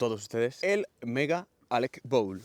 todos ustedes, el Mega Alec Bowl.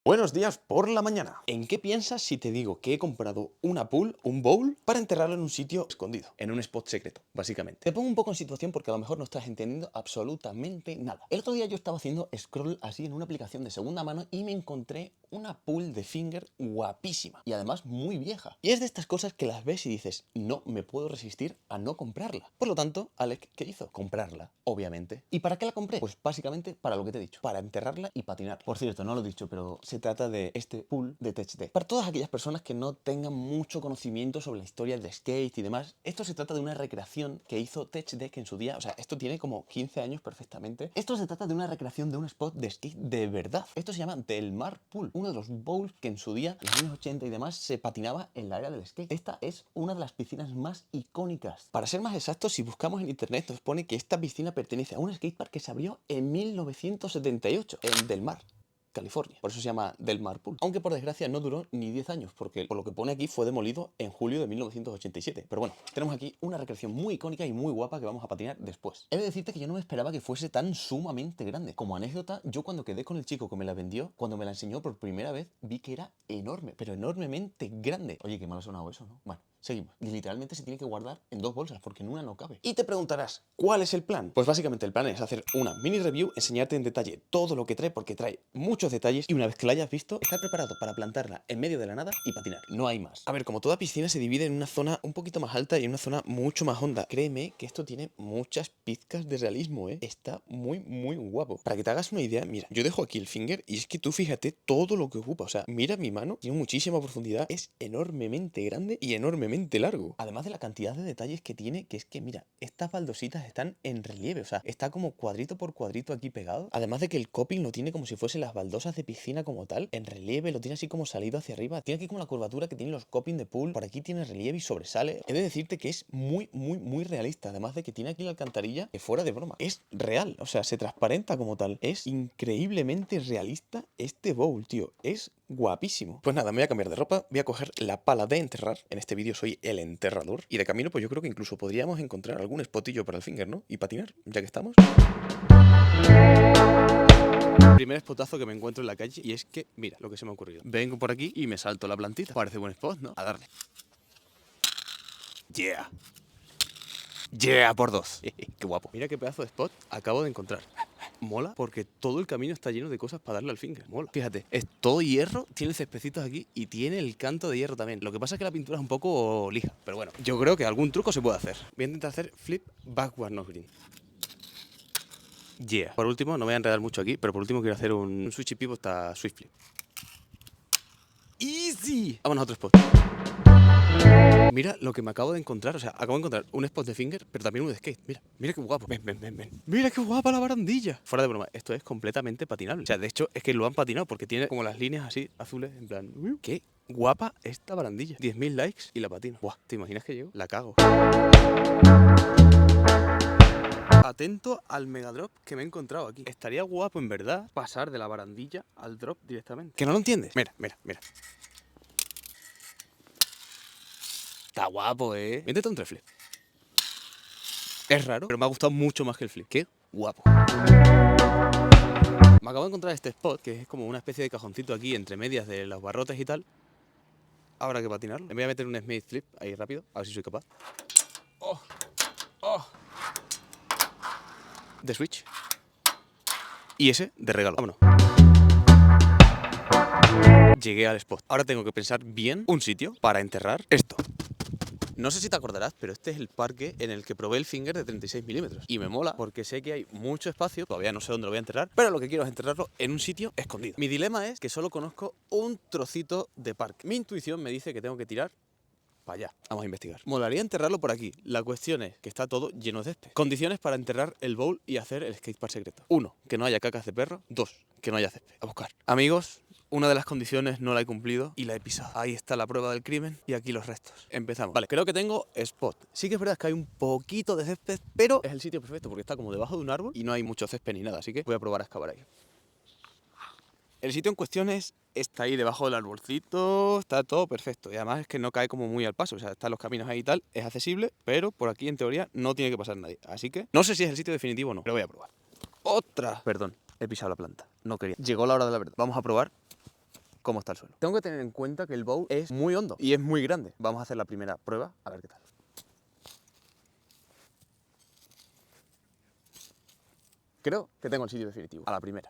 Buenos días por la mañana. ¿En qué piensas si te digo que he comprado una pool, un bowl, para enterrarlo en un sitio escondido, en un spot secreto, básicamente? Te pongo un poco en situación porque a lo mejor no estás entendiendo absolutamente nada. El otro día yo estaba haciendo scroll así en una aplicación de segunda mano y me encontré una pool de finger guapísima y además muy vieja. Y es de estas cosas que las ves y dices, no me puedo resistir a no comprarla. Por lo tanto, Alec, ¿qué hizo? Comprarla, obviamente. ¿Y para qué la compré? Pues básicamente para lo que te he dicho, para enterrarla y patinar. Por cierto, no lo he dicho, pero se trata de este pool de THD. Para todas aquellas personas que no tengan mucho conocimiento sobre la historia del skate y demás, esto se trata de una recreación que hizo THD, que en su día, o sea, esto tiene como 15 años perfectamente. Esto se trata de una recreación de un spot de skate de verdad. Esto se llama Del Mar Pool, uno de los bowls que en su día, en los años 80 y demás, se patinaba en la era del skate. Esta es una de las piscinas más icónicas. Para ser más exactos, si buscamos en internet nos pone que esta piscina pertenece a un skatepark que se abrió en 1978 en Del Mar, California. Por eso se llama Del Mar Pool. Aunque por desgracia no duró ni 10 años, porque por lo que pone aquí fue demolido en julio de 1987. Pero bueno, tenemos aquí una recreación muy icónica y muy guapa que vamos a patinar después. He de decirte que yo no me esperaba que fuese tan sumamente grande. Como anécdota, yo cuando quedé con el chico que me la vendió, cuando me la enseñó por primera vez, vi que era enorme, pero enormemente grande. Oye, qué mal ha sonado eso, ¿no? Bueno, seguimos. Y literalmente se tiene que guardar en 2 bolsas porque en una no cabe. Y te preguntarás, ¿cuál es el plan? Pues básicamente el plan es hacer una mini review, enseñarte en detalle todo lo que trae, porque trae muchos detalles, y una vez que la hayas visto, estar preparado para plantarla en medio de la nada y patinar. No hay más. A ver, como toda piscina se divide en una zona un poquito más alta y en una zona mucho más honda. Créeme que esto tiene muchas pizcas de realismo, ¿eh? Está muy, muy guapo. Para que te hagas una idea, mira, yo dejo aquí el finger y es que tú fíjate todo lo que ocupa. O sea, mira mi mano, tiene muchísima profundidad, es enormemente grande y enormemente largo. Además de la cantidad de detalles que tiene, que es que, mira, estas baldositas están en relieve, o sea, está como cuadrito por cuadrito aquí pegado. Además de que el coping lo tiene como si fuesen las baldosas de piscina como tal, en relieve, lo tiene así como salido hacia arriba. Tiene aquí como la curvatura que tienen los coping de pool, por aquí tiene relieve y sobresale. He de decirte que es muy, muy, muy realista. Además de que tiene aquí la alcantarilla, que fuera de broma, es real, o sea, se transparenta como tal. Es increíblemente realista este bowl, tío. Es guapísimo. Pues nada, me voy a cambiar de ropa, voy a coger la pala de enterrar. En este vídeo soy el enterrador. Y de camino, pues yo creo que incluso podríamos encontrar algún spotillo para el finger, ¿no? Y patinar, ya que estamos. Primer spotazo que me encuentro en la calle y es que, mira, lo que se me ha ocurrido. Vengo por aquí y me salto la plantita. Parece buen spot, ¿no? A darle. Yeah. Yeah, por 2. Qué guapo. Mira qué pedazo de spot acabo de encontrar. Mola porque todo el camino está lleno de cosas para darle al finger. Mola. Fíjate, es todo hierro, tiene cespecitos aquí y tiene el canto de hierro también. Lo que pasa es que la pintura es un poco lija, pero bueno, yo creo que algún truco se puede hacer. Voy a intentar hacer flip backward no green. Yeah. Por último, no voy a enredar mucho aquí, pero por último quiero hacer un switchy pivot hasta swift flip. ¡Easy! Vámonos a otro spot. Mira lo que me acabo de encontrar. O sea, acabo de encontrar un spot de finger, pero también uno de skate. Mira, mira qué guapo. Ven, ven, ven, ven. Mira qué guapa la barandilla. Fuera de broma, esto es completamente patinable. O sea, de hecho, es que lo han patinado porque tiene como las líneas así, azules, en plan... Qué guapa esta barandilla. 10.000 likes y la patino. Buah, ¿te imaginas que llego? La cago. Atento al mega drop que me he encontrado aquí. Estaría guapo, en verdad, pasar de la barandilla al drop directamente. ¿Que no lo entiendes? Mira, mira, mira. Está guapo, ¿eh? Métete un flip. Es raro, pero me ha gustado mucho más que el flip. ¡Qué guapo! Me acabo de encontrar este spot, que es como una especie de cajoncito aquí entre medias de los barrotes y tal. Habrá que patinarlo. Me voy a meter un Smith flip ahí rápido, a ver si soy capaz. ¡Oh! ¡Oh! De switch. Y ese de regalo. Vámonos. Llegué al spot. Ahora tengo que pensar bien un sitio para enterrar esto. No sé si te acordarás, pero este es el parque en el que probé el finger de 36 milímetros. Y me mola porque sé que hay mucho espacio, todavía no sé dónde lo voy a enterrar, pero lo que quiero es enterrarlo en un sitio escondido. Mi dilema es que solo conozco un trocito de parque. Mi intuición me dice que tengo que tirar para allá. Vamos a investigar. Molaría enterrarlo por aquí. La cuestión es que está todo lleno de césped. Condiciones para enterrar el bowl y hacer el skatepark secreto. 1. Que no haya cacas de perro. 2. Que no haya césped. A buscar. Amigos, una de las condiciones no la he cumplido y la he pisado. Ahí está la prueba del crimen y aquí los restos. Empezamos. Vale, creo que tengo spot. Sí que es verdad que hay un poquito de césped, pero es el sitio perfecto porque está como debajo de un árbol y no hay mucho césped ni nada. Así que voy a probar a excavar ahí. El sitio en cuestión está ahí debajo del arbolcito, está todo perfecto. Y además es que no cae como muy al paso, o sea, están los caminos ahí y tal, es accesible, pero por aquí en teoría no tiene que pasar nadie. Así que no sé si es el sitio definitivo o no, pero voy a probar. ¡Otra! Perdón, he pisado la planta, no quería. Llegó la hora de la verdad. Vamos a probar cómo está el suelo. Tengo que tener en cuenta que el bowl es muy hondo y es muy grande. Vamos a hacer la primera prueba, a ver qué tal. Creo que tengo el sitio definitivo, a la primera.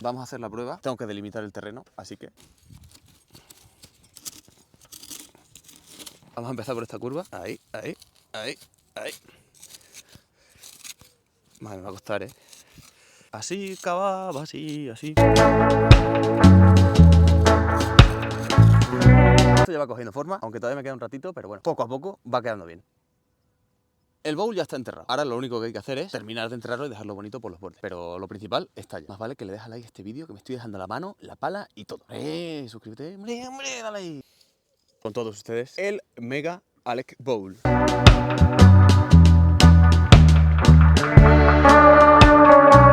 Vamos a hacer la prueba. Tengo que delimitar el terreno, así que vamos a empezar por esta curva. Ahí, ahí, ahí, ahí. Madre, me va a costar, ¿eh? Así, cavaba, así, así. Esto ya va cogiendo forma, aunque todavía me queda un ratito, pero bueno, poco a poco va quedando bien. El bowl ya está enterrado. Ahora lo único que hay que hacer es terminar de enterrarlo y dejarlo bonito por los bordes. Pero lo principal está ya. Más vale que le dejes like a este vídeo, que me estoy dejando la mano, la pala y todo. Suscríbete, hombre, hombre, dale ahí. Con todos ustedes, el Mega Alec Bowl.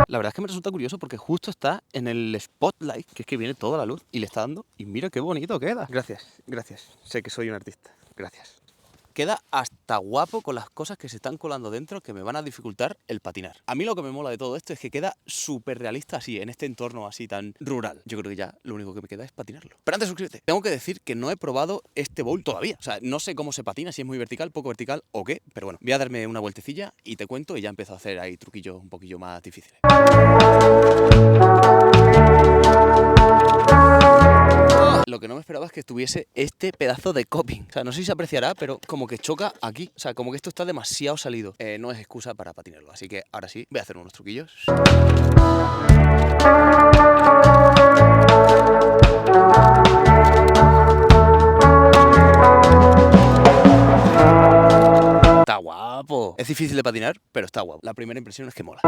La verdad es que me resulta curioso porque justo está en el spotlight, que es que viene toda la luz y le está dando. Y mira qué bonito queda. Gracias, gracias. Sé que soy un artista. Gracias. Queda hasta guapo con las cosas que se están colando dentro que me van a dificultar el patinar. A mí lo que me mola de todo esto es que queda súper realista así, en este entorno así tan rural. Yo creo que ya lo único que me queda es patinarlo. Pero antes de suscribirte, tengo que decir que no he probado este bowl todavía. O sea, no sé cómo se patina, si es muy vertical, poco vertical o qué. Pero bueno, voy a darme una vueltecilla y te cuento y ya empiezo a hacer ahí truquillos un poquillo más difíciles. Lo que no me esperaba es que estuviese este pedazo de coping. O sea, no sé si se apreciará, pero como que choca aquí. O sea, como que esto está demasiado salido. No es excusa para patinarlo. Así que ahora sí, voy a hacer unos truquillos. Está guapo. Es difícil de patinar, pero está guapo. La primera impresión es que mola.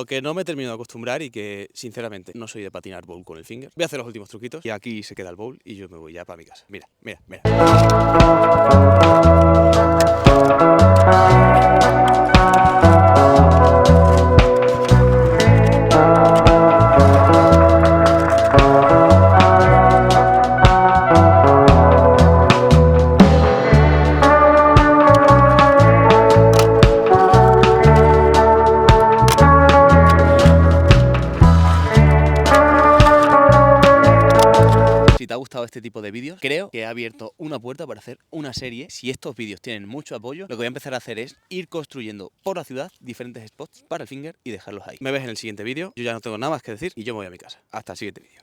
Que no me he terminado de acostumbrar y que sinceramente no soy de patinar bowl con el finger. Voy a hacer los últimos truquitos y aquí se queda el bowl y yo me voy ya para mi casa. Mira, mira, mira. Si te ha gustado este tipo de vídeos, creo que he abierto una puerta para hacer una serie. Si estos vídeos tienen mucho apoyo, lo que voy a empezar a hacer es ir construyendo por la ciudad diferentes spots para el finger y dejarlos ahí. Me ves en el siguiente vídeo, yo ya no tengo nada más que decir y yo me voy a mi casa. Hasta el siguiente vídeo.